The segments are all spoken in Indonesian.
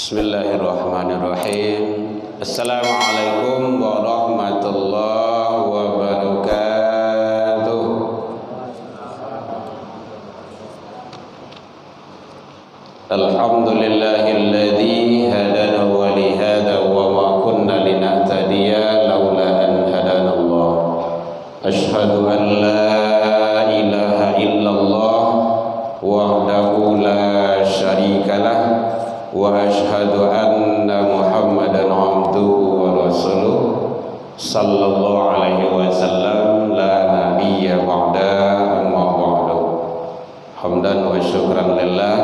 Bismillahirrahmanirrahim. Assalamualaikum warahmatullahi wabarakatuh. Alhamdulillahilladzi hadana wa li hadza wa ma kunna linahtadiya laula an hadanallah. Asyhadu an la ilaha illallah wahdahu la syarikalah wa asyhadu anna Muhammadan abduhu wa rasuluh sallallahu alaihi wasallam la nabiyya ba'da amma ba'du. Hamdan wa syukran lillah,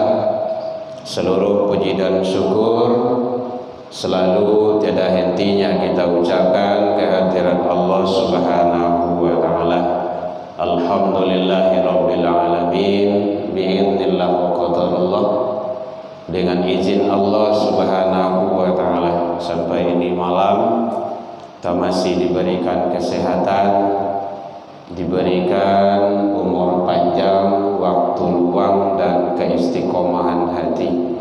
seluruh puji dan syukur selalu tiada hentinya kita ucapkan kehadirat Allah Subhanahu wa taala. Alhamdulillahirabbil alamin, biidznillah wa qadarullah. Dengan izin Allah Subhanahu wa taala, sampai ini malam kita masih diberikan kesehatan, diberikan umur panjang, waktu luang dan keistiqomahan hati.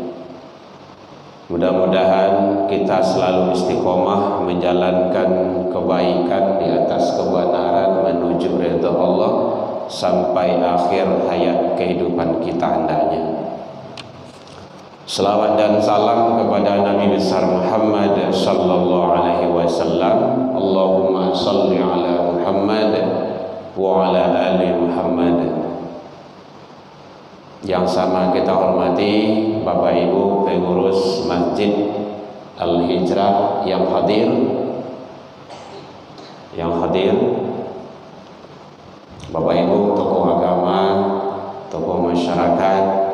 Mudah-mudahan kita selalu istiqomah menjalankan kebaikan di atas kebenaran menuju ridha Allah sampai akhir hayat kehidupan kita hendaknya. Selawat dan salam kepada Nabi besar Muhammad sallallahu alaihi wasallam. Allahumma salli ala Muhammad wa ala ali Muhammad. Yang sama kita hormati Bapak Ibu pengurus Masjid Al-Hijrah yang hadir, Bapak Ibu tokoh agama, tokoh masyarakat,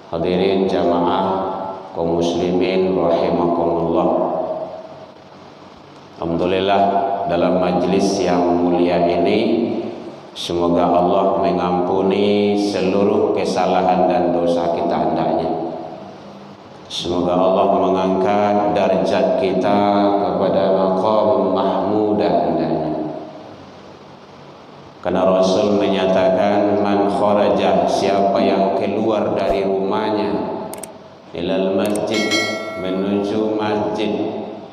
hadirin jamaah kaum muslimin rahimakumullah. Alhamdulillah, dalam majlis yang mulia ini semoga Allah mengampuni seluruh kesalahan dan dosa kita hendaknya. Semoga Allah mengangkat darjat kita kepada maqam mahmudah hendaknya. Karena Rasul menyatakan, man kharaja, siapa yang keluar dari rumahnya, ilal masjid, menuju masjid,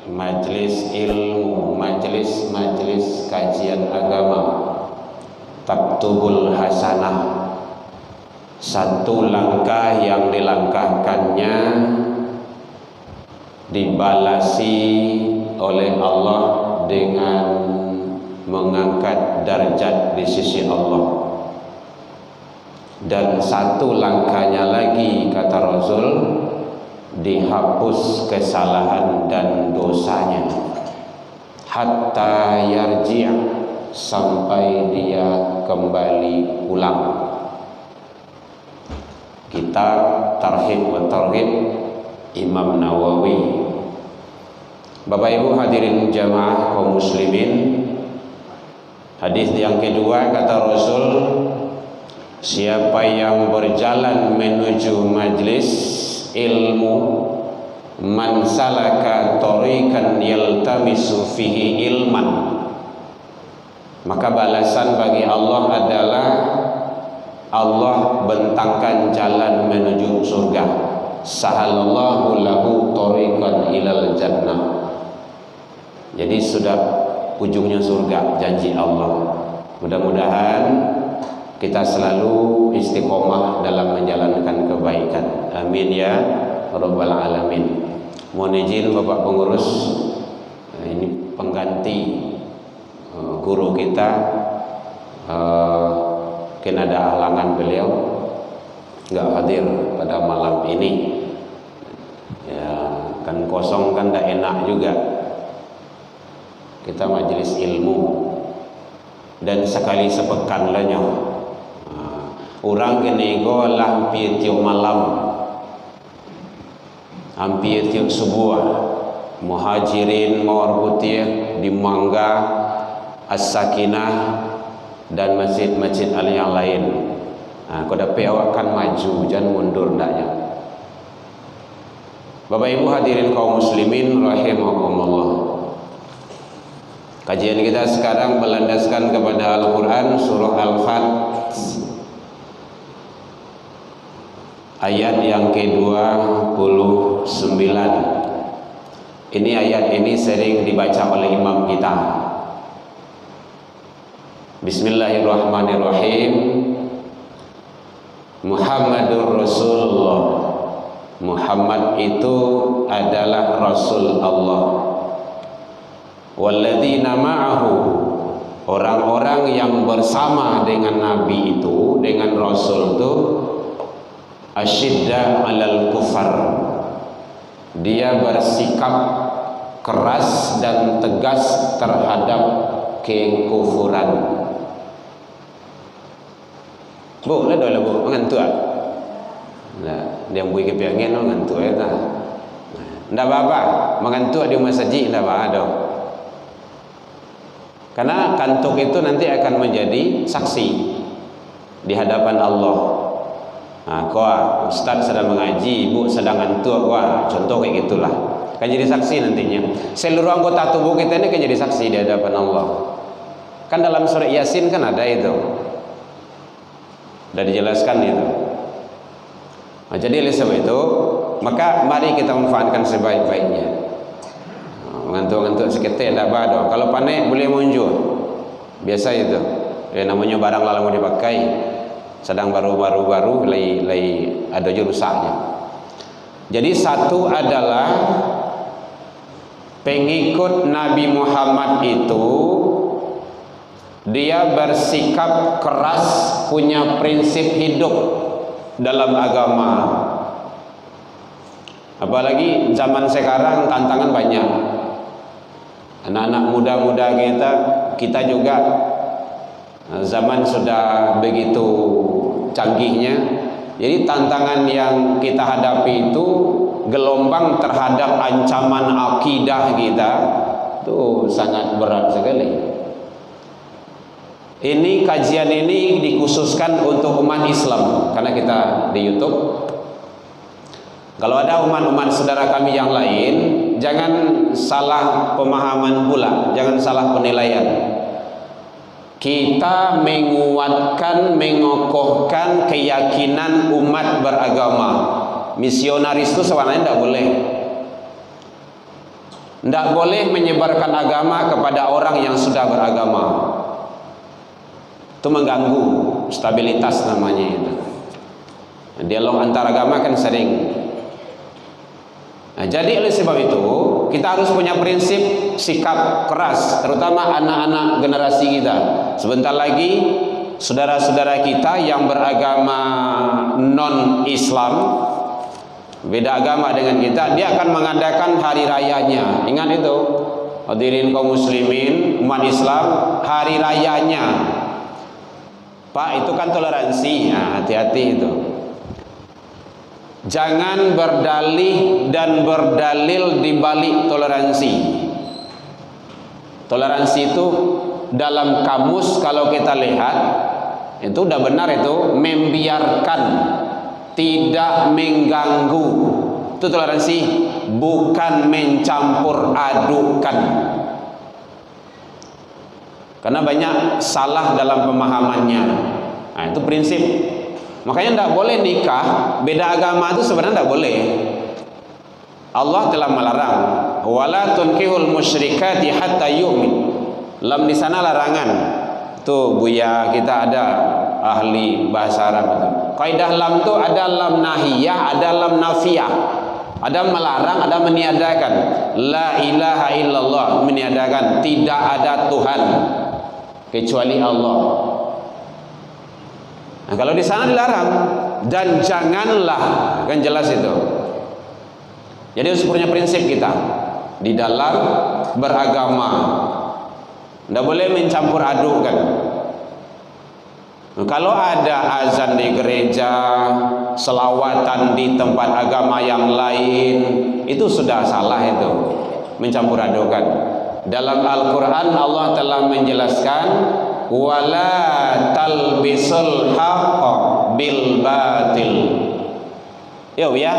majlis ilmu, majlis kajian agama, taktubul hasanah, satu langkah yang dilangkahkannya dibalasi oleh Allah dengan mengangkat darjat di sisi Allah. Dan satu langkahnya lagi, kata Rasul, dihapus kesalahan dan dosanya hatta yarji', sampai dia kembali pulang. Kitab Tarhib wa Targhib Imam Nawawi. Bapak Ibu hadirin jamaah kaum muslimin, hadis yang kedua kata Rasul, siapa yang berjalan menuju majlis ilmu, man salaka tariqan yaltamisu fihi ilman, maka balasan bagi Allah adalah Allah bentangkan jalan menuju surga. Sahalallahu lahu tariqan ilal jannah. Jadi sudah ujungnya surga, janji Allah. Mudah-mudahan kita selalu istiqomah dalam menjalankan kebaikan. Amin ya rabbal alamin. Mohon izin Bapak pengurus, ini pengganti guru kita, mungkin ada halangan, beliau nggak hadir pada malam ini. Ya, kan kosong kan tidak enak juga. Kita majelis ilmu dan sekali sepekan lah nyawa. Orang kini go hampir tiap malam, hampir tiap subuh. Muhajirin Mawar Putih di Mangga, As-Sakinah dan masjid-masjid yang lain. Kau dapat awak kan maju, jangan mundur ndaknya. Bapak Ibu hadirin kaum muslimin rahimakumullah. Kajian kita sekarang berlandaskan kepada Al-Quran surah Al-Fat ayat yang ke-29. Ini ayat ini sering dibaca oleh imam kita. Bismillahirrahmanirrahim. Muhammadur Rasulullah. Muhammad itu adalah Rasul Allah. Walladzina ma'ahu, orang-orang yang bersama dengan Nabi itu, dengan Rasul itu, asyidda 'alal kufar. Dia bersikap keras dan tegas terhadap kekufuran. Bu, lah dah bu, mengantuk ah. Nah, dia bui ke piangin mengantuk ya tak. Ndak apa-apa, mengantuk di masjid ndak apa-apa. Karena kantuk itu nanti akan menjadi saksi di hadapan Allah. Nah, kau ustaz sedang mengaji, ibu sedang ngantuk, wah, contoh kayak gitulah. Kan jadi saksi nantinya. Seluruh anggota tubuh kita ini kan jadi saksi di hadapan Allah. Kan dalam surah Yasin kan ada itu. Sudah dijelaskan itu. Nah, jadi oleh sebab itu, maka mari kita memanfaatkan sebaik-baiknya. Ngantuk-ngantuk seketik tak apa. Kalau panik boleh muncul. Biasa itu. Namanya barang lalu mau dipakai. Sedang baru-baru lay ada rusaknya. Jadi satu adalah pengikut Nabi Muhammad itu dia bersikap keras, punya prinsip hidup dalam agama. Apalagi zaman sekarang tantangan banyak. Anak-anak muda-muda kita juga zaman sudah begitu canggihnya. Jadi tantangan yang kita hadapi itu gelombang terhadap ancaman akidah kita itu sangat berat sekali. Ini kajian ini dikhususkan untuk umat Islam karena kita di YouTube. Kalau ada umat-umat saudara kami yang lain, jangan salah pemahaman pula, jangan salah penilaian. Kita menguatkan, mengokohkan keyakinan umat beragama. Misionaris itu sebenarnya tidak boleh. Tidak boleh menyebarkan agama kepada orang yang sudah beragama. Itu mengganggu stabilitas namanya itu. Dialog antar agama kan sering. Nah, jadi oleh sebab itu kita harus punya prinsip sikap keras, terutama anak-anak generasi kita. Sebentar lagi saudara-saudara kita yang beragama non-Islam, beda agama dengan kita, dia akan mengadakan hari rayanya. Ingat itu, hadirin kaum muslimin, umat Islam, hari rayanya. Pak, itu kan toleransi. Nah, hati-hati itu. Jangan berdalih dan berdalil di balik toleransi. Toleransi itu dalam kamus kalau kita lihat itu udah benar, itu membiarkan, tidak mengganggu. Itu toleransi, bukan mencampur adukan. Karena banyak salah dalam pemahamannya. Nah, itu prinsip. Makanya tidak boleh nikah beda agama itu sebenarnya tidak boleh. Allah telah melarang, wala tunkihul musyrikati hatta yu'min. Lam di sana larangan. Tuh Buya kita ada ahli bahasa Arab itu. Kaidah lam itu ada lam nahiyah, ada lam nafiyah. Ada melarang, ada meniadakan. La ilaha illallah, meniadakan tidak ada Tuhan kecuali Allah. Nah, kalau di sana dilarang, dan janganlah, kan jelas itu. Jadi harus punya prinsip kita di dalam beragama. Tidak boleh mencampur adukan. Nah, kalau ada azan di gereja, selawatan di tempat agama yang lain, itu sudah salah itu, mencampur adukan. Dalam Al-Quran Allah telah menjelaskan, wala talbisul haqqa bil batil. Ya Buya,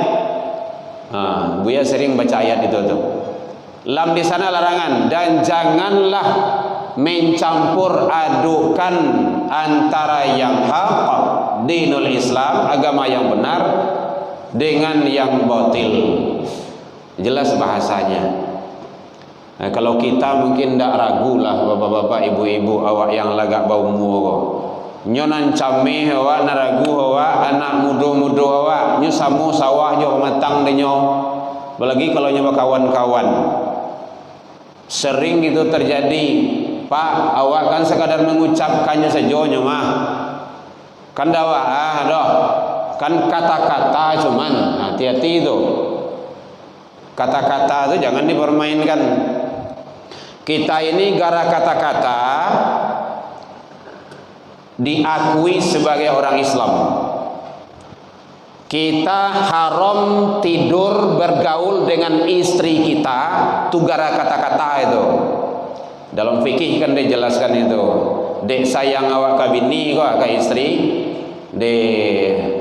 Buya sering baca ayat itu tuh. Lam di sana larangan, dan janganlah mencampur adukan antara yang hak, dinul Islam, agama yang benar, dengan yang batil. Jelas bahasanya. Nah, kalau kita mungkin tak ragulah bapak-bapak, ibu-ibu awak yang lagak bau muo. Nyonan cami awak naragu awak anak mudo-mudo awak nyu samu sawah jo matang denyo. Apalagi kalau nyoba kawan-kawan. Sering itu terjadi. Pak, awak kan sekadar mengucapkannya saja mah. Kan dakwah doh. Kan kata-kata cuman hati-hati itu. Kata-kata itu jangan dipermainkan. Kita ini gara kata-kata diakui sebagai orang Islam. Kita haram tidur bergaul dengan istri kita itu gara kata-kata itu. Dalam fikih kan dijelaskan itu. Dek sayang awak ka bini kok ka istri.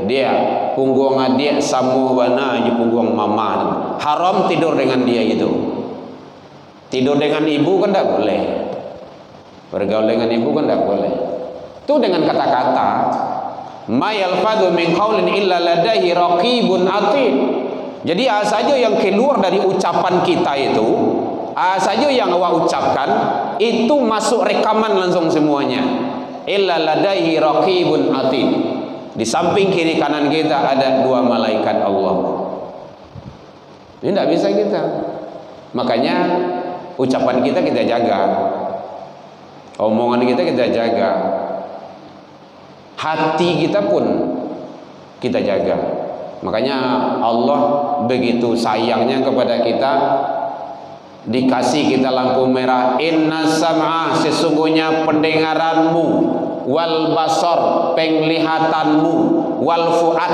Dia punggung adik samu bana je punggung mama. Haram tidur dengan dia itu. Tidur dengan ibu kan tak boleh. Bergaul dengan ibu kan tak boleh. Itu dengan kata-kata. Ma yalfadhu min qaulin illa ladaihi raqibun atid. Jadi saja yang keluar dari ucapan kita itu, saja yang awak ucapkan itu masuk rekaman langsung semuanya. Illa ladaihi raqibun atid. Di samping kiri kanan kita ada dua malaikat Allah. Ini tidak bisa kita. Makanya ucapan kita jaga, omongan kita jaga, hati kita pun kita jaga. Makanya Allah begitu sayangnya kepada kita, dikasih kita lampu merah. Inna sam'a, sesungguhnya pendengaranmu, wal basar, penglihatanmu, wal fuad,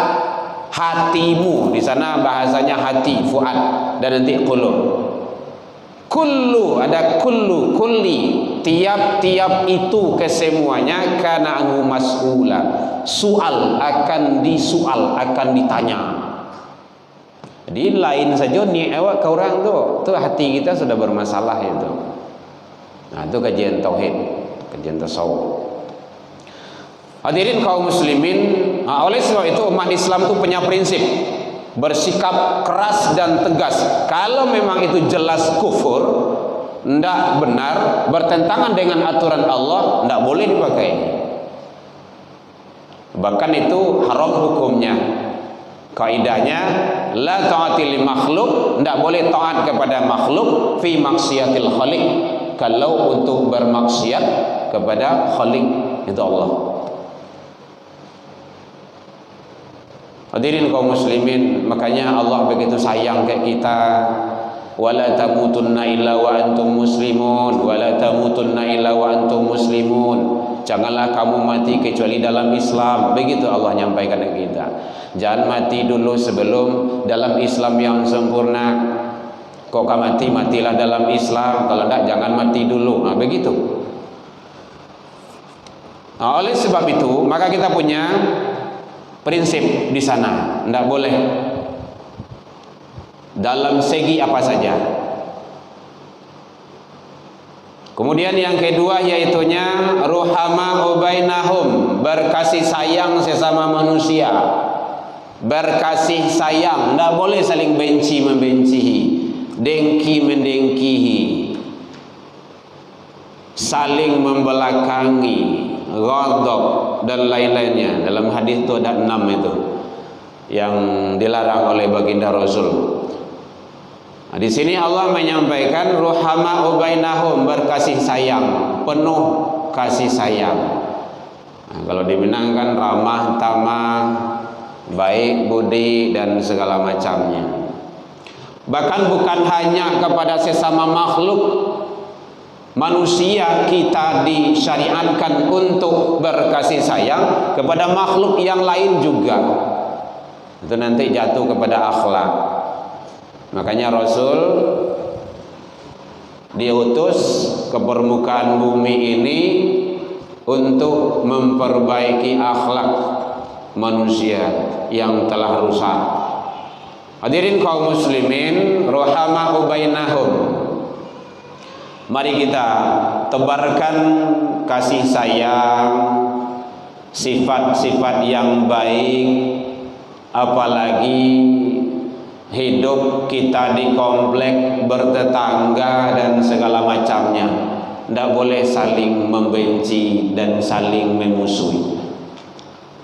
hatimu. Di sana bahasanya hati, fuad, dan nanti qulub. Kullu, ada kullu, kulli, tiap-tiap itu kesemuanya karena anhu mas'ula. Soal akan disual, akan ditanya. Jadi lain saja ni awak ke orang tu hati kita sudah bermasalah itu. Nah, itu kajian tauhid, kajian tasawuf. Hadirin kaum muslimin, oleh sebab itu umat Islam itu punya prinsip bersikap keras dan tegas. Kalau memang itu jelas kufur, tidak benar, bertentangan dengan aturan Allah, tidak boleh dipakai. Bahkan itu haram hukumnya. Kaidahnya la ta'ati li makhluk, tidak boleh taat kepada makhluk fi maksiatil khaliq, kalau untuk bermaksiat kepada khaliq itu Allah. Hadirin kaum muslimin, makanya Allah begitu sayang ke kita. Wala tamutunna illa wa antum muslimun, wala tamutunna illa wa antum muslimun. Janganlah kamu mati kecuali dalam Islam. Begitu Allah nyampaikan ke kita. Jangan mati dulu sebelum dalam Islam yang sempurna. Kok mati, matilah dalam Islam. Kalau tidak, jangan mati dulu. Nah, begitu. Nah, oleh sebab itu, maka kita punya prinsip di sana, tidak boleh dalam segi apa saja. Kemudian yang kedua yaitunya ruhama ubainahum, berkasih sayang sesama manusia. Berkasih sayang, tidak boleh saling benci membencihi, dengki mendengkihi, saling membelakangi, ghadab dan lain-lainnya. Dalam hadis itu ada 6 itu yang dilarang oleh baginda Rasul. Nah, di sini Allah menyampaikan ruhama ubainahum, berkasih sayang, penuh kasih sayang. Nah, kalau di Minang kan ramah, tamah, baik budi dan segala macamnya. Bahkan bukan hanya kepada sesama makhluk manusia, kita disyariatkan untuk berkasih sayang kepada makhluk yang lain juga. Itu nanti jatuh kepada akhlak. Makanya Rasul diutus ke permukaan bumi ini untuk memperbaiki akhlak manusia yang telah rusak. Hadirin kaum muslimin, rahama ubainahum. Mari kita tebarkan kasih sayang, sifat-sifat yang baik apalagi hidup kita di komplek bertetangga dan segala macamnya. Tidak boleh saling membenci dan saling memusuhi.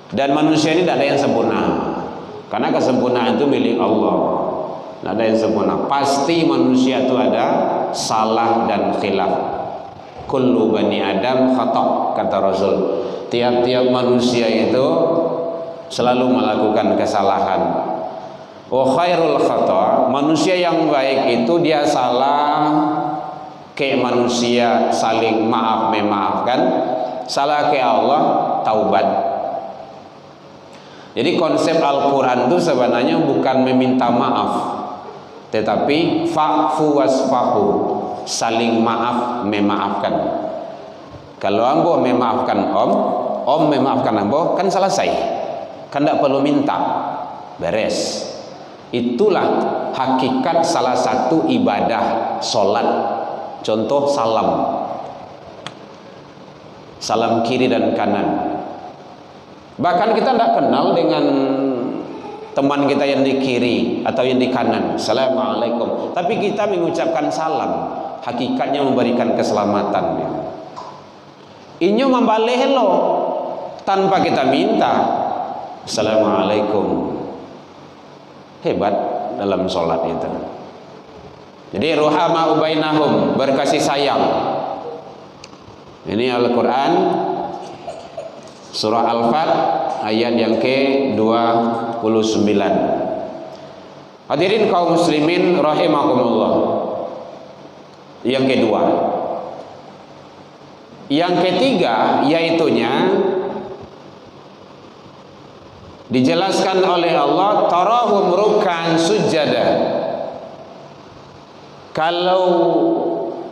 Dan manusia ini tidak ada yang sempurna, karena kesempurnaan itu milik Allah. Tidak ada yang sempurna. Pasti manusia itu ada salah dan khilaf. Kullu bani Adam khata', kata Rasul. Tiap-tiap manusia itu selalu melakukan kesalahan. Wa khairul khata', manusia yang baik itu dia salah, kayak manusia saling maaf memaafkan. Salah ke Allah, taubat. Jadi konsep Al-Quran itu sebenarnya bukan meminta maaf, tetapi fa'fu wasfahu, saling maaf memaafkan. Kalau ambo memaafkan om memaafkan ambo, kan selesai, kan tidak perlu minta, beres. Itulah hakikat salah satu ibadah solat. Contoh salam kiri dan kanan. Bahkan kita tidak kenal dengan teman kita yang di kiri atau yang di kanan, Assalamualaikum, tapi kita mengucapkan salam, hakikatnya memberikan keselamatan. Inyo membaleh lo tanpa kita minta, Assalamualaikum. Hebat dalam sholat itu. Jadi ruhama ubainahum, berkasih sayang. Ini Al-Quran surah Al-Fat ayat yang ke-29. Hadirin kaum muslimin rahimakumullah. Yang kedua, yang ketiga yaitunya dijelaskan oleh Allah, tarahum ruk'an sujada. Kalau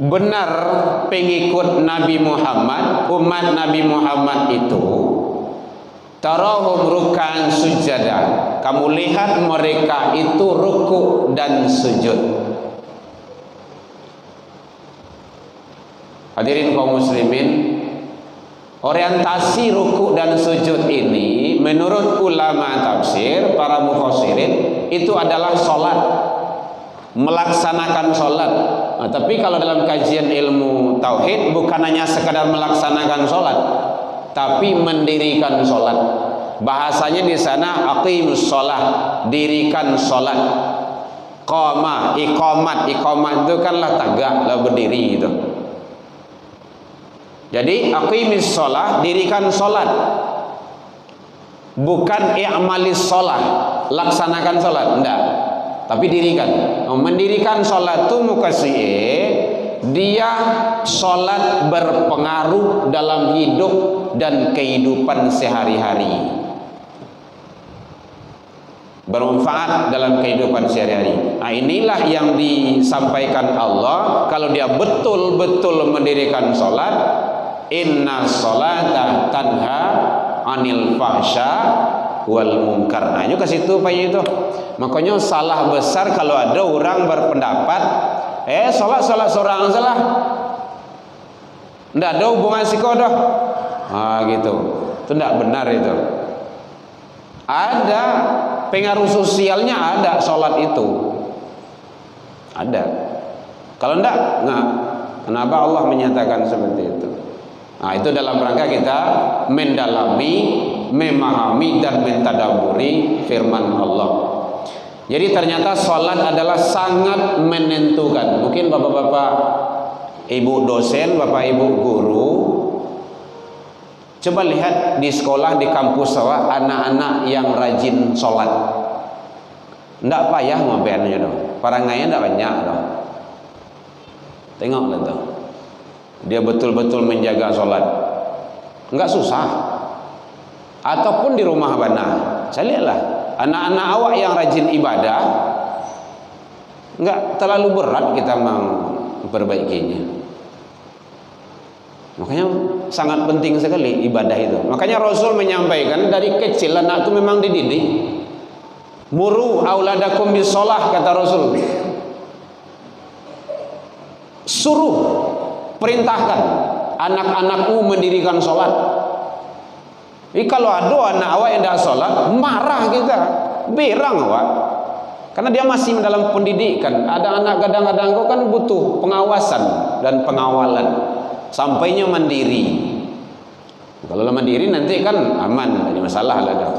benar pengikut Nabi Muhammad, umat Nabi Muhammad itu, tarahum ruk'an sujada, kamu lihat mereka itu ruku dan sujud. Hadirin kaum muslimin, orientasi ruku dan sujud ini menurut ulama tafsir, para mufassirin, itu adalah sholat, melaksanakan sholat. Nah, tapi kalau dalam kajian ilmu tauhid bukan hanya sekadar melaksanakan sholat, tapi mendirikan sholat. Bahasanya di sana aqimus sholat, dirikan sholat. Qamah, iqamat itu kan lah tegak, lah berdiri itu. Jadi aqimis sholat, dirikan sholat, bukan i'malis sholat, laksanakan sholat, enggak, tapi dirikan. Mendirikan sholat itu mukasi'e, dia sholat berpengaruh dalam hidup dan kehidupan sehari-hari, bermanfaat dalam kehidupan sehari-hari. Nah, inilah yang disampaikan Allah. Kalau dia betul-betul mendirikan sholat, inna sholata tanha anil fahsya wal munkar. Nah, itu ke situ Pak itu. Makanya salah besar kalau ada orang berpendapat sholat seorang salah, ndak ada hubungan sikodoh. Gitu. Itu ndak benar itu. Ada pengaruh sosialnya, ada sholat itu. Ada. Kalau ndak, kenapa Allah menyatakan seperti itu? Nah, itu dalam rangka kita mendalami, memahami dan mentadaburi firman Allah. Jadi ternyata sholat adalah sangat menentukan. Mungkin bapak-bapak, ibu dosen, bapak ibu guru, coba lihat di sekolah, di kampus anak-anak yang rajin sholat. Nggak payah ngobrolnya dong, parangainya nggak banyak dong. Tengok tuh, dia betul-betul menjaga sholat, nggak susah. Ataupun di rumah bana, saya lihatlah anak-anak awak yang rajin ibadah, nggak terlalu berat kita memperbaikinya. Makanya sangat penting sekali ibadah itu. Makanya Rasul menyampaikan dari kecil anak itu memang dididik. Muru auladakum bisolah, kata Rasul. Suruh, perintahkan anak-anakmu mendirikan sholat. Jadi kalau ada anak awak yang tidak sholat, marah kita. berang awak. Karena dia masih dalam pendidikan. Ada anak kadang-kadang kau kan butuh pengawasan dan pengawalan sampainya mandiri. Kalau mandiri nanti kan aman, tidak ada masalah lah dah.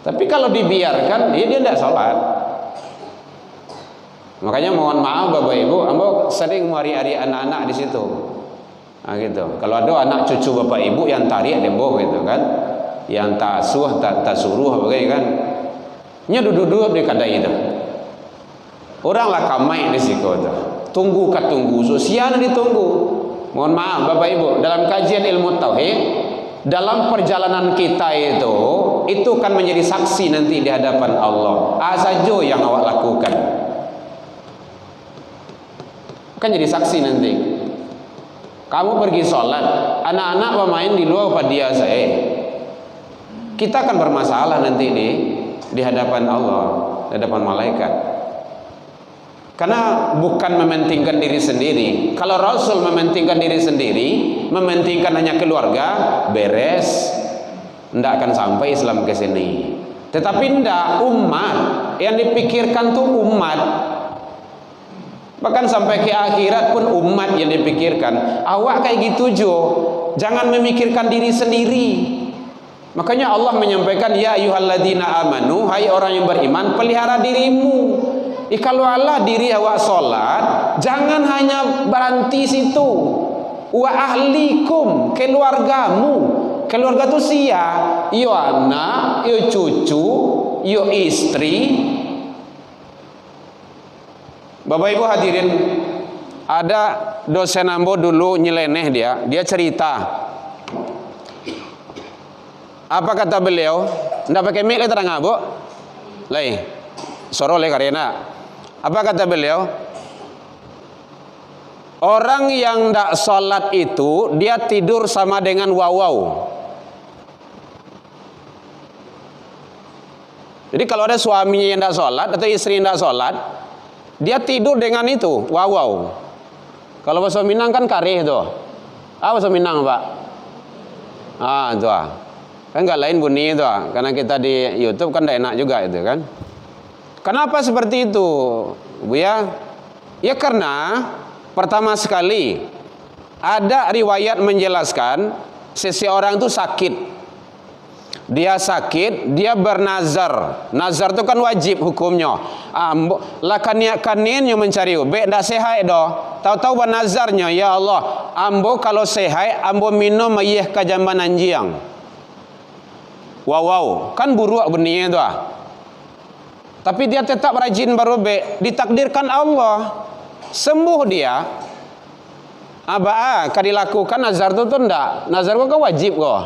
Tapi kalau dibiarkan, dia tidak sholat. Makanya mohon maaf Bapak Ibu, ambo sering mari-ari anak-anak di situ. Nah, gitu. Kalau ada anak cucu Bapak Ibu yang tarik dembo gitu kan, yang tak asuh tak suruh apa kan, nya duduk-duduk di kadai itu. Orang lah kamai di situ tu. Tunggu sosial ditunggu. Mohon maaf Bapak Ibu, dalam kajian ilmu tauhid, dalam perjalanan kita itu kan menjadi saksi nanti di hadapan Allah. Saja yang awak lakukan kan jadi saksi nanti. Kamu pergi sholat, anak-anak bermain di luar pada dia saya. Kita akan bermasalah nanti di hadapan Allah, di hadapan malaikat. Karena bukan mementingkan diri sendiri. Kalau Rasul mementingkan diri sendiri, mementingkan hanya keluarga, beres, tidak akan sampai Islam ke sini. Tetapi tidak, umat yang dipikirkan tuh umat. Bahkan sampai ke akhirat pun umat yang dipikirkan. Awak kayak gitu jo, jangan memikirkan diri sendiri. Makanya Allah menyampaikan, ya ayyuhalladzina amanu, hai orang yang beriman, pelihara dirimu. Kalau Allah diri awak solat, jangan hanya berhenti situ. Wa ahlikum, keluargamu. Keluarga itu sia, yo anak, yo cucu, yo istri. Bapak Ibu hadirin, ada dosen ambo dulu nyeleneh dia cerita. Apa kata beliau? Ndak pakai mic terang Bu. Lai. Soro le karena. Apa kata beliau? Orang yang ndak sholat itu dia tidur sama dengan wawau. Jadi kalau ada suaminya yang ndak sholat atau istri yang ndak sholat, dia tidur dengan itu wawau. Kalau bahasa Minang kan kareh tuh. Bahasa Minang Pak? Itu kan nggak lain bunyi itu. Karena kita di YouTube kan ndak enak juga itu kan. Kenapa seperti itu, Bu ya? Ya karena pertama sekali ada riwayat menjelaskan seseorang itu sakit. Dia sakit, dia bernazar. Nazar itu kan wajib hukumnya. Lah kanin yang mencari ubek ndak sehat doh. Tahu-tahu bernazarnya, ya Allah, ambo kalau sehat ambo minum ayah kajamban anjiang. Wow, kan buruk benihnya itu. Tapi dia tetap rajin berubah, ditakdirkan Allah sembuh dia. Kan dilakukan nazar itu tuh ndak. Nazar itu kan wajib kok.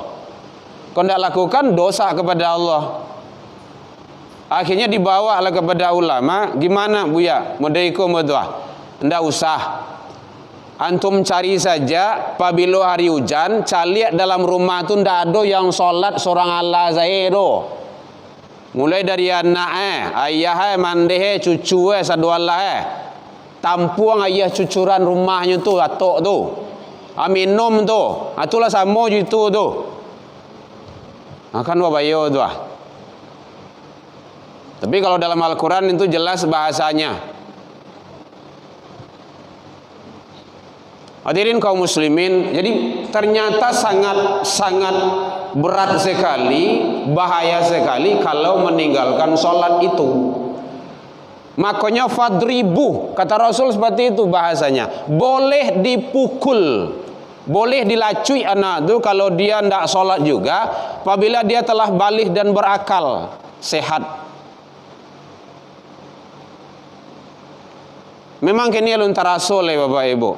Kalau ndak lakukan dosa kepada Allah. Akhirnya dibawalah kepada ulama, gimana Bu ya? Modaiku modal. Ndak usah. Antum cari saja apabila hari hujan, caliak dalam rumah itu ndak ada yang sholat seorang Allah saya do. Mulai dari anak ayah mandeh cucu saduallah tampuang ayah cucuran rumahnya tu atok tu. Minum tu. Itulah sama gitu tu. Akan wabayo tu. Tapi kalau dalam Al-Qur'an itu jelas bahasanya. Hadirin kaum muslimin, jadi ternyata sangat berat sekali, bahaya sekali kalau meninggalkan sholat itu. Makanya fadribu, kata Rasul seperti itu bahasanya. Boleh dipukul, boleh dilacui anak itu kalau dia tidak sholat juga, apabila dia telah balik dan berakal, sehat. Memang kini luntar Rasul ya Bapak Ibu.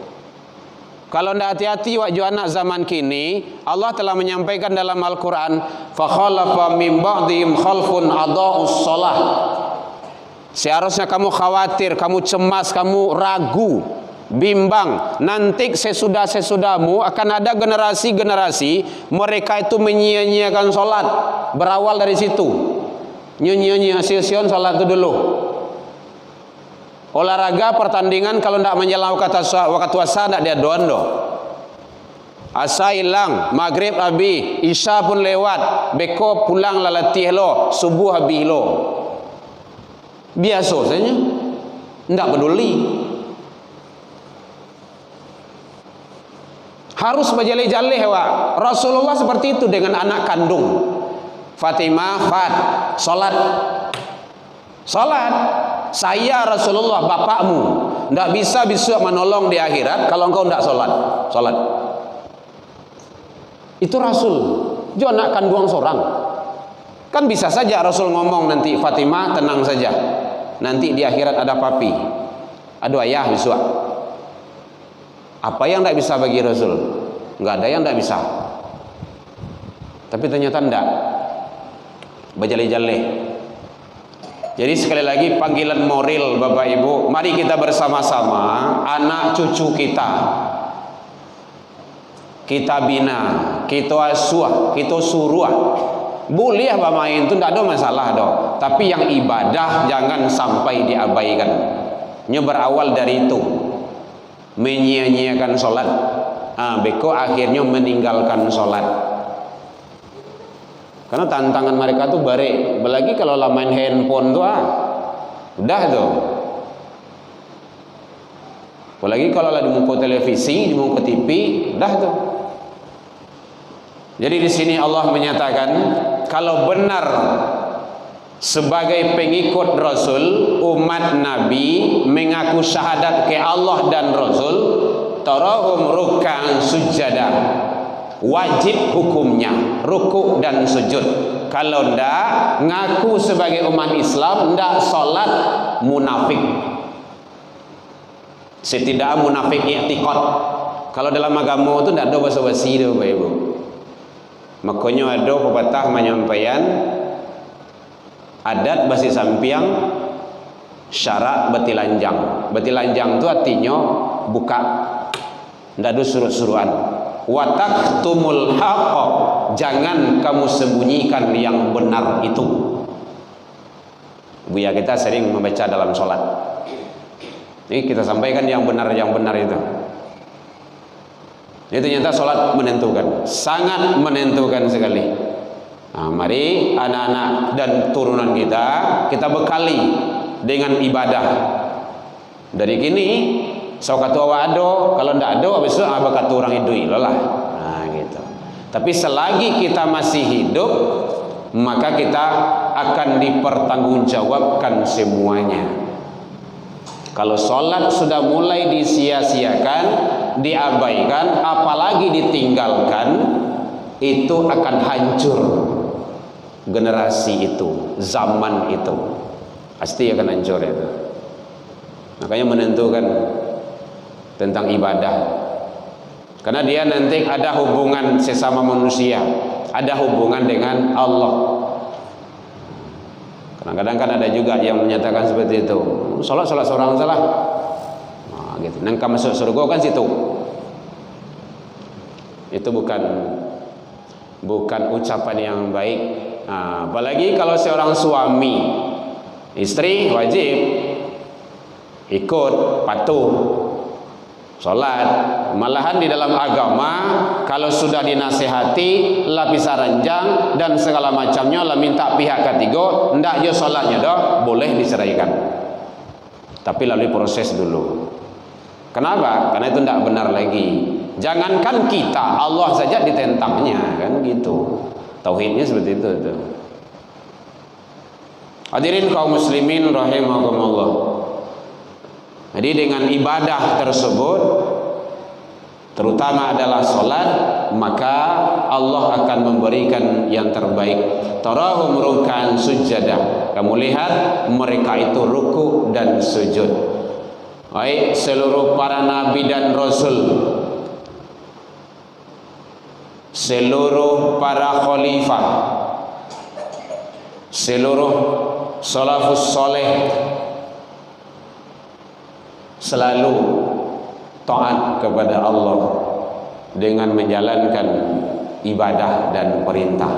Kalau tidak hati-hati wajah anak zaman kini, Allah telah menyampaikan dalam Al-Quran, fakhalafa min ba'dihim khalfun adaa'us shalah. Seharusnya kamu khawatir, kamu cemas, kamu ragu, bimbang. Nanti sesudahmu akan ada generasi-generasi mereka itu menyia-nyiakan sholat. Berawal dari situ. Nyanyi-nyanyi sia-sia sholat itu dulu. Olahraga pertandingan kalau tidak menjelang waktu puasa tidak dia doan doh. Asa hilang, maghrib habis, isya pun lewat, beko pulang lalatih lo, subuh habis lo. Biasa saja, tidak peduli. Harus berjale-jale wa. Rasulullah seperti itu dengan anak kandung. Fatimah, salat. Salat. Saya Rasulullah bapakmu, tidak bisa besok menolong di akhirat kalau engkau tidak salat. Salat. Itu Rasul. Jo anak kandung seorang. Kan bisa saja Rasul ngomong nanti, Fatimah tenang saja. Nanti di akhirat ada papi. Aduh ayah besok. Apa yang tidak bisa bagi Rasul? Enggak ada yang tidak bisa. Tapi ternyata tidak. Berjale-jale. Jadi sekali lagi panggilan moral Bapak Ibu, mari kita bersama-sama anak cucu kita bina, kita asuh, kita suruh. Boleh bermain itu tidak ada masalah doh. Tapi yang ibadah jangan sampai diabaikan. Berawal dari itu, menyia-nyiakan sholat. Beko akhirnya meninggalkan sholat. Karena tantangan mereka tuh bare. Apalagi kalau main handphone tuh udah tuh. Apalagi kalau lagi mau ke televisi, mau ke TV, udah tuh. Jadi di sini Allah menyatakan kalau benar sebagai pengikut Rasul, umat Nabi mengaku syahadat ke Allah dan Rasul, tarahum ruk'an sujada, wajib hukumnya rukuk dan sujud. Kalau ndak ngaku sebagai umat Islam, ndak salat, munafik. Setidaknya munafik i'tiqad. Kalau dalam agama itu ndak ada basa-basi itu Bapak Ibu. Makanya ada pepatah menyampaikan adat basi sampiang, syarak betilanjang. Betilanjang itu artinya buka, ndak ada suruh-suruhan. Watak tumul haqq, jangan kamu sembunyikan yang benar itu. Buya kita sering membaca dalam sholat. Jadi kita sampaikan yang benar itu. Itu ternyata sholat menentukan, sangat menentukan sekali. Mari anak-anak dan turunan kita bekali dengan ibadah. Dari kini sok katu ado, kalau ndak ado besok katu orang hidup lah. Gitu. Tapi selagi kita masih hidup, maka kita akan dipertanggungjawabkan semuanya. Kalau sholat sudah mulai disia-siakan, diabaikan, apalagi ditinggalkan, itu akan hancur generasi itu, zaman itu, pasti akan hancur itu. Makanya menentukan tentang ibadah, karena dia nanti ada hubungan sesama manusia, ada hubungan dengan Allah. Kadang-kadang kan ada juga yang menyatakan seperti itu, sholat seorang salah, gitu. Nangka masuk surga kan situ. Itu bukan ucapan yang baik. Apalagi kalau seorang suami, istri wajib ikut patuh sholat. Malahan di dalam agama kalau sudah dinasihati lapis ranjang dan segala macamnya lah minta pihak ketiga ndak je sholatnya dah boleh diceraikan, tapi lalui proses dulu. Kenapa? Karena itu ndak benar lagi. Jangankan kita, Allah saja ditentangnya kan gitu. Tauhidnya seperti itu tuh. Hadirin kaum muslimin rahimakumullah. Jadi dengan ibadah tersebut, terutama adalah sholat, maka Allah akan memberikan yang terbaik. Tarahum ruk'an sujada. Kamu lihat mereka itu ruku dan sujud. Baik seluruh para nabi dan rasul, seluruh para khalifah, seluruh salafus soleh selalu taat kepada Allah dengan menjalankan ibadah dan perintah.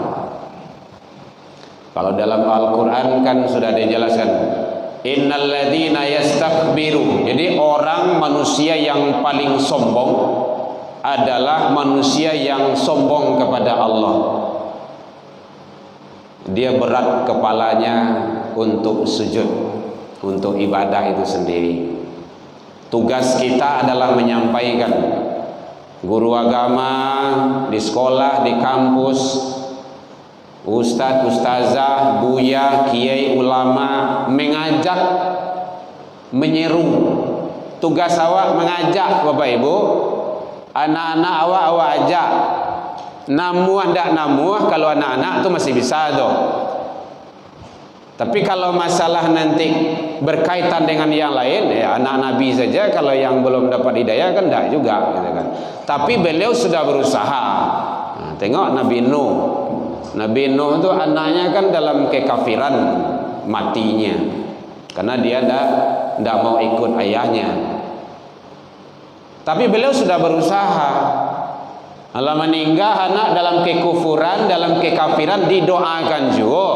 Kalau dalam Al-Quran kan sudah dijelaskan, innal ladzina yastakbiru. Jadi orang manusia yang paling sombong adalah manusia yang sombong kepada Allah. Dia berat kepalanya untuk sujud, untuk ibadah itu sendiri. Tugas kita adalah menyampaikan. Guru agama di sekolah, di kampus, ustaz, ustazah, buya, kiai, ulama mengajak, menyeru. Tugas awak mengajak Bapak Ibu, anak-anak awak ajak. Namuah ndak namuah, kalau anak-anak tu masih bisa tu. Tapi kalau masalah nanti berkaitan dengan yang lain, ya anak Nabi saja kalau yang belum dapat hidayah kan ndak juga, gitu kan. Tapi beliau sudah berusaha. Nah, tengok Nabi Nuh. Nabi Nuh itu anaknya kan dalam kekafiran matinya, karena dia ndak mau ikut ayahnya. Tapi beliau sudah berusaha. Allah meninggal anak dalam kekufuran, dalam kekafiran, didoakan juga.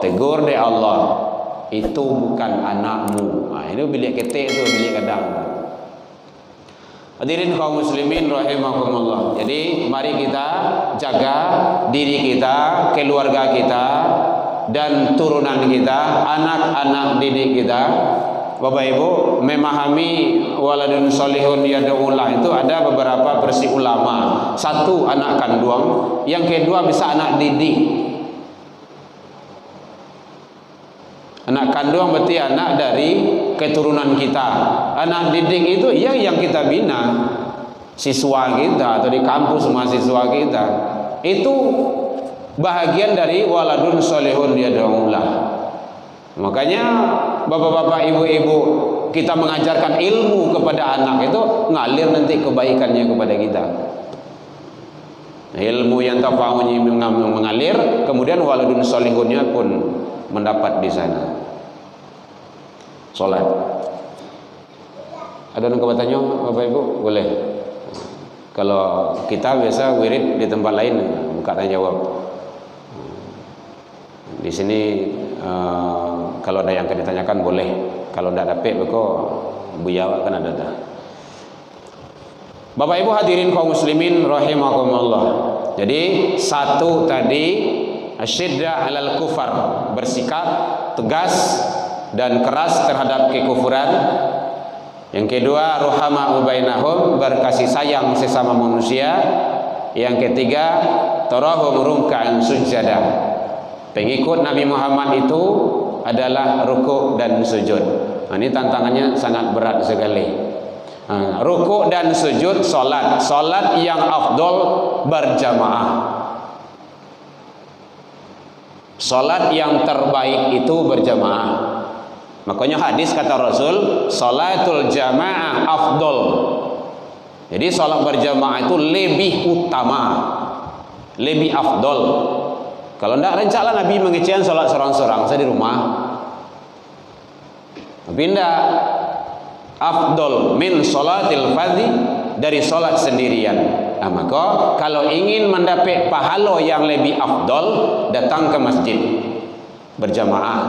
Tegur deh Allah, itu bukan anakmu. Nah, ini bilik ketik tu, bilik kadang. Hadirin kaum muslimin rahimakumullah. Jadi mari kita jaga diri kita, keluarga kita, dan turunan kita, anak-anak didik kita. Bapak Ibu memahami waladun solihun yad'ullah itu ada beberapa versi ulama. Satu, anak kandung. Yang kedua bisa anak didik. Anak kandung berarti anak dari keturunan kita. Anak didik itu ya yang kita bina, siswa kita atau di kampus mahasiswa kita. Itu bahagian dari waladun solihun yad'ullah. Makanya bapak-bapak, ibu-ibu, kita mengajarkan ilmu kepada anak itu ngalir nanti kebaikannya kepada kita. Ilmu yang tafa'unyi mengalir, kemudian waladun solihunnya pun mendapat di sana. Salat. Ada yang bertanya, Bapak Ibu? Boleh. Kalau kita biasa wirid di tempat lain, buka tanya jawab. Di sini kalau ada yang akan ditanyakan boleh. Kalau tidak dapat kok buyawak kan ada dah. Bapak Ibu hadirin kaum muslimin rahimakumullah. Jadi satu tadi asyidda alal kufar, bersikap tegas dan keras terhadap kekufuran. Yang kedua ruhama bainahum, berkasih sayang sesama manusia. Yang ketiga tarahum ruk'an sujada, pengikut Nabi Muhammad itu adalah rukuk dan sujud. Nah, ini tantangannya sangat berat sekali. Rukuk dan sujud solat. Solat yang afdol berjamaah. Solat yang terbaik itu berjamaah. Makanya hadis kata Rasul, salatul jamaah afdol. Jadi solat berjamaah itu lebih utama, lebih afdol. Kalau tidak rencana Nabi mengecewakan solat seorang-seorang saya di rumah. Tapi tidak, afdol min solatil fadhi, dari solat sendirian. Nah, maka kalau ingin mendapat pahala yang lebih afdol, datang ke masjid berjamaah.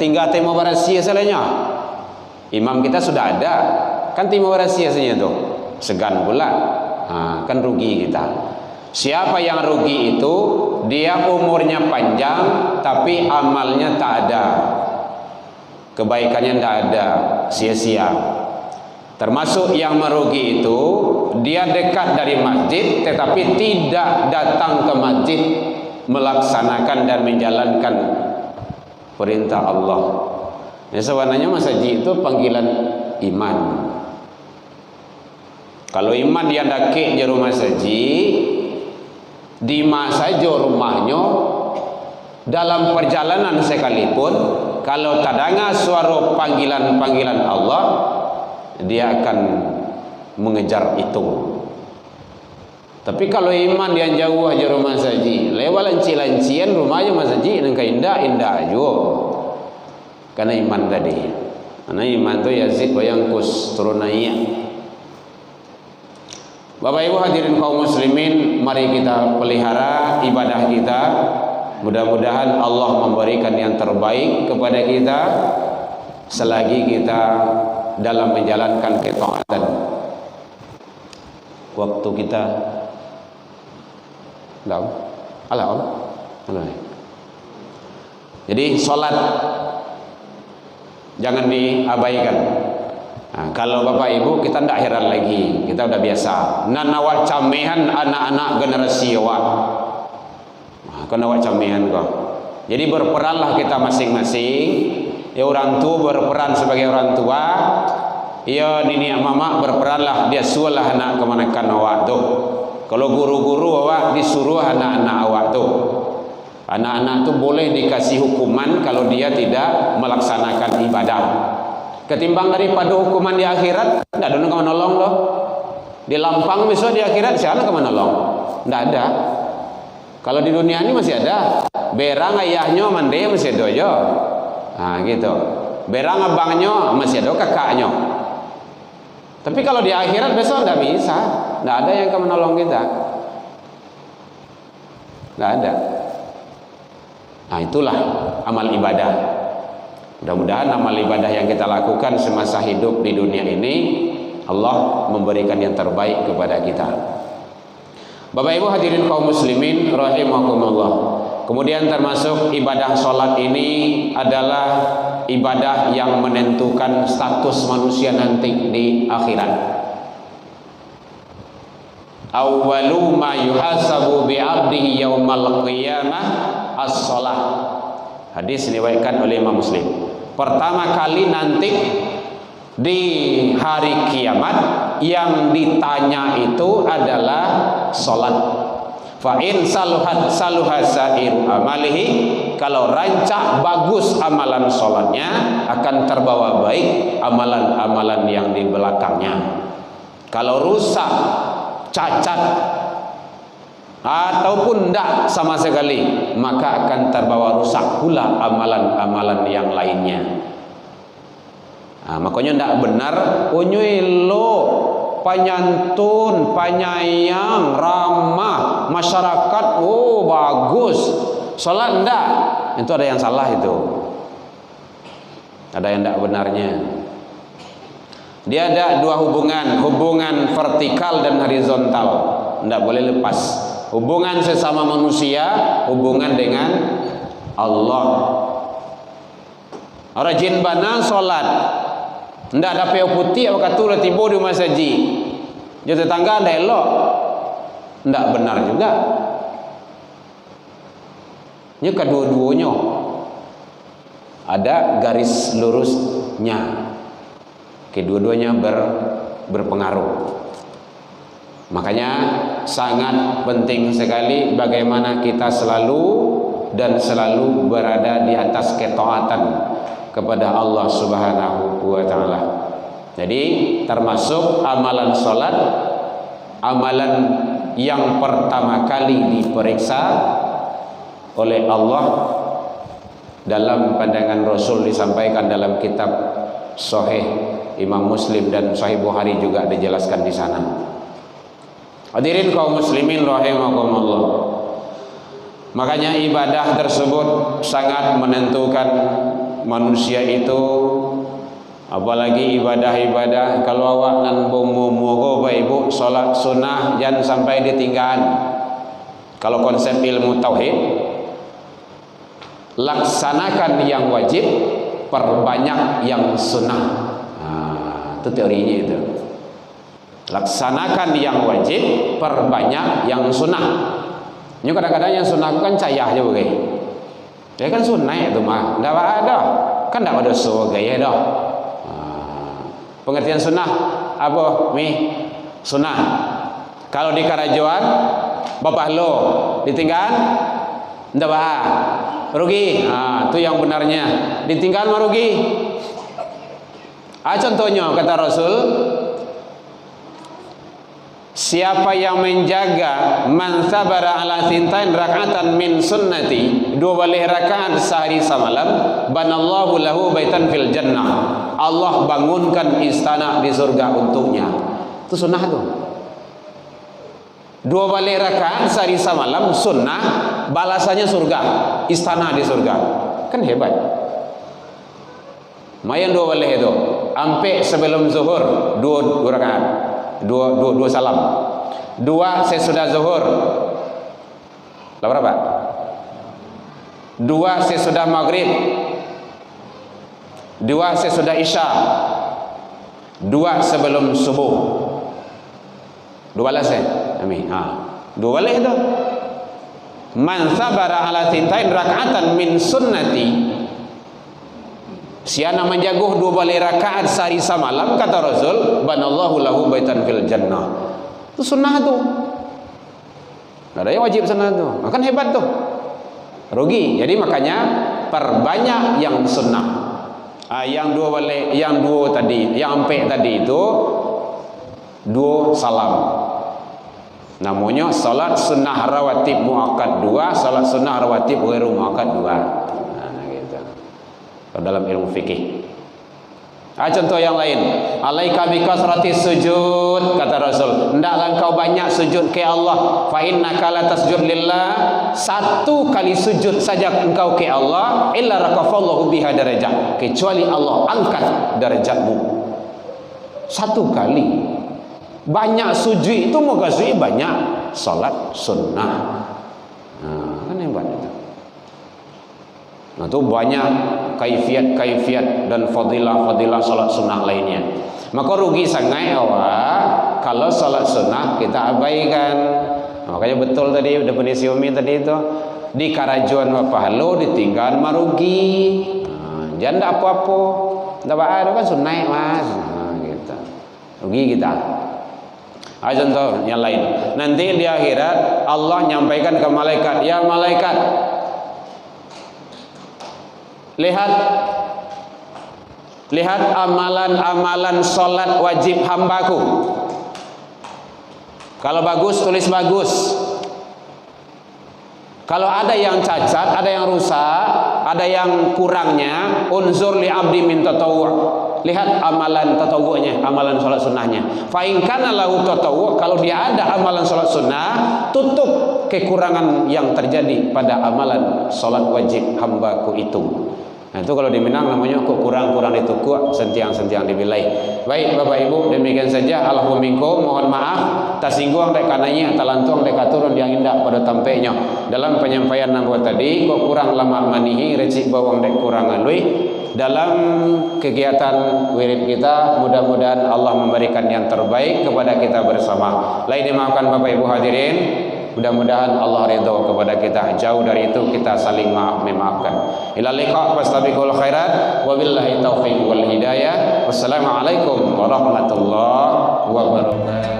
Tinggal temu barasia salahnya. Imam kita sudah ada, kan temu barasia saja tu. Segan pula. Kan rugi kita. Siapa yang rugi itu dia umurnya panjang tapi amalnya tak ada, kebaikannya tak ada, sia-sia. Termasuk yang merugi itu dia dekat dari masjid tetapi tidak datang ke masjid melaksanakan dan menjalankan perintah Allah. Sebenarnya masjid itu panggilan iman. Kalau iman dia dakik di rumah saji, di masa saja rumahnya, dalam perjalanan sekalipun, kalau tak dengar suara panggilan-panggilan Allah, dia akan mengejar itu. Tapi kalau iman dia jauh aja rumah saji, lewat lanci-lancian rumahnya masaji, nengka indah-indah juga. Karena iman tadi. Karena iman itu yazid wa yanqus, turun naik. Bapak Ibu hadirin kaum muslimin, mari kita pelihara ibadah kita. Mudah-mudahan Allah memberikan yang terbaik kepada kita selagi kita dalam menjalankan ketaatan. Waktu kita Om. Jadi sholat jangan diabaikan. Nah, kalau bapak ibu kita tidak heran lagi, kita udah biasa. Nanawak camehan anak-anak generasi awak. Nah, kau nawak camehan kau. Jadi berperanlah kita masing-masing. Ya orang tua berperan sebagai orang tua. Ya nini mama berperanlah, dia suruhlah anak kemanakan awak tu. Kalau guru-guru awak disuruh anak-anak awak tu. Anak-anak tu boleh dikasih hukuman kalau dia tidak melaksanakan ibadah. Ketimbang daripada hukuman di akhirat, tidak ada yang menolong loh. Di lampang besok di akhirat siapa yang menolong? Tidak ada. Kalau di dunia ini masih ada. Berang ayahnya mandi masih ada aja. Nah gitu. Berang abangnya masih ada kakaknya. Tapi kalau di akhirat besok tidak bisa. Tidak ada yang akan menolong kita. Tidak ada. Nah itulah amal ibadah. Mudah-mudahan amal ibadah yang kita lakukan semasa hidup di dunia ini, Allah memberikan yang terbaik kepada kita. Bapak ibu hadirin kaum muslimin rahimakumullah. Kemudian termasuk ibadah sholat ini adalah ibadah yang menentukan status manusia nanti di akhirat. Awwalu ma yuhasabu bi'abdihi yaumal qiyamah as-shalah. Hadis diriwayatkan oleh Imam Muslim. Pertama kali nanti di hari kiamat yang ditanya itu adalah salat. Fa in saluhat saluha sairu amalihi, kalau rancak bagus amalan salatnya akan terbawa baik amalan-amalan yang di belakangnya. Kalau rusak, cacat ataupun tidak sama sekali, maka akan terbawa rusak pula amalan-amalan yang lainnya. Nah, makanya tidak benar unyuilo panyantun, panyayang, ramah masyarakat, oh bagus salat enggak, itu ada yang salah, itu ada yang tidak benarnya. Dia ada dua hubungan vertikal dan horizontal, tidak boleh lepas. Hubungan sesama manusia, hubungan dengan Allah. Rajin bana solat, ndak ada peo putih apa katu tiba di masjid. Jadi tetangga ada elok, ndak benar juga. Ini kedua-duanya ada garis lurusnya. Kedua-duanya berpengaruh. Makanya sangat penting sekali bagaimana kita selalu berada di atas ketaatan kepada Allah Subhanahu wa taala. Jadi termasuk amalan salat, amalan yang pertama kali diperiksa oleh Allah dalam pandangan Rasul, disampaikan dalam kitab Sahih Imam Muslim dan Sahih Bukhari juga dijelaskan di sana. Hadirin kaum muslimin rahimakumullah. Makanya ibadah tersebut sangat menentukan manusia itu, apalagi ibadah-ibadah. Kalau awak nan bomo Bapak Ibu salat sunnah jangan sampai ditinggal. Kalau konsep ilmu tauhid, laksanakan yang wajib, perbanyak yang sunnah. Nah, itu teorinya itu. Laksanakan yang wajib, perbanyak yang sunnah. Ini kadang-kadang yang sunnah kan cayah aja begini. Ya kan sunnah itu mah, tidak ada. Kan tidak ada dosa gaya dah. Pengertian sunnah apa? Sunnah. Kalau di karajuan, bapak lo ditinggal, tidak bah, rugi. Itu yang benarnya. Ditinggal mah rugi. Contohnya kata Rasul, siapa yang menjaga man sabara ala sintain raka'atan min sunnati, 2 balik rakaat sehari semalam, banallahu lahu baitan fil jannah, Allah bangunkan istana di surga untuknya. Itu sunnah tuh. 2 balik rakaat sehari semalam sunnah, balasannya surga, istana di surga. Kan hebat. Mayan 2 balik itu. Ampe sebelum zuhur 2 rakaat. 2 salam. 2 sesudah zuhur. Berapa? 2 sesudah maghrib. 2 sesudah isya. 2 sebelum subuh. 2 balas Amin. 2 balas itu. Man sabara ala tintain raka'atan min sunnati. Siana menjaguh 2 balik rakaat sehari semalam, kata Rasul, banallahu lahu baitan fil jannah. Itu sunnah tu. Ada yang wajib sunnah tu. Makan hebat tu. Rugi. Jadi makanya perbanyak yang sunnah. Yang 2 balik, yang 2 tadi, yang 4 tadi itu 2 salam. Namanya salat sunnah rawatib muakkad 2, salat sunnah rawatib ghairu muakkad 2. Gitu. Dalam ilmu fikih. Contoh yang lain, alaika bi kasrati sujud, kata Rasul, hendaklah engkau banyak sujud ke Allah, fa innaka la tasjud lillah, 1 kali sujud saja engkau ke Allah, illa raqafallahu biha darajah, kecuali Allah angkat derajatmu 1 kali. Banyak sujud itu maksudnya banyak salat sunnah. Kan hebat itu. Nah, itu banyak kaifiat dan fadilah salat sunnah lainnya. Maka rugi sangat awak kalau salat sunnah kita abaikan. Makanya betul tadi definisi Umi tadi itu, di karajuan Pahalu ditinggal marugi. Jangan apa-apa. Enggak ada kan sunnah Mas. Gitu. Rugi kita. Contoh yang lain. Nanti di akhirat Allah nyampaikan ke malaikat, ya malaikat, lihat amalan-amalan solat wajib hambaku. Kalau bagus tulis bagus. Kalau ada yang cacat, ada yang rusak, ada yang kurangnya, unzur li abdi min tatawwu'. Lihat amalan tatawu'nya, amalan salat sunnahnya. Fa in kana lahu tatawwu', kalau dia ada amalan salat sunnah, tutup kekurangan yang terjadi pada amalan salat wajib hambaku itu. Nah, itu kalau di Minang namanya kok kurang itu kuat sentiang dibilai. Baik Bapak Ibu, demikian saja. Allahu minkum, mohon maaf tersinggung dek kananya talantung dek aturun yang indah pada tampeknya. Dalam penyampaian nang tadi kok kurang lama manihi recik bawang dek kurangan lui. Dalam kegiatan wirid kita, mudah-mudahan Allah memberikan yang terbaik kepada kita bersama. Lain dimaafkan Bapak Ibu hadirin. Mudah-mudahan Allah ridha kepada kita. Jauh dari itu kita saling memaafkan. Ila liqa fastabiqul khairat wabillahi taufiq wal hidayah. Wassalamualaikum warahmatullahi wabarakatuh.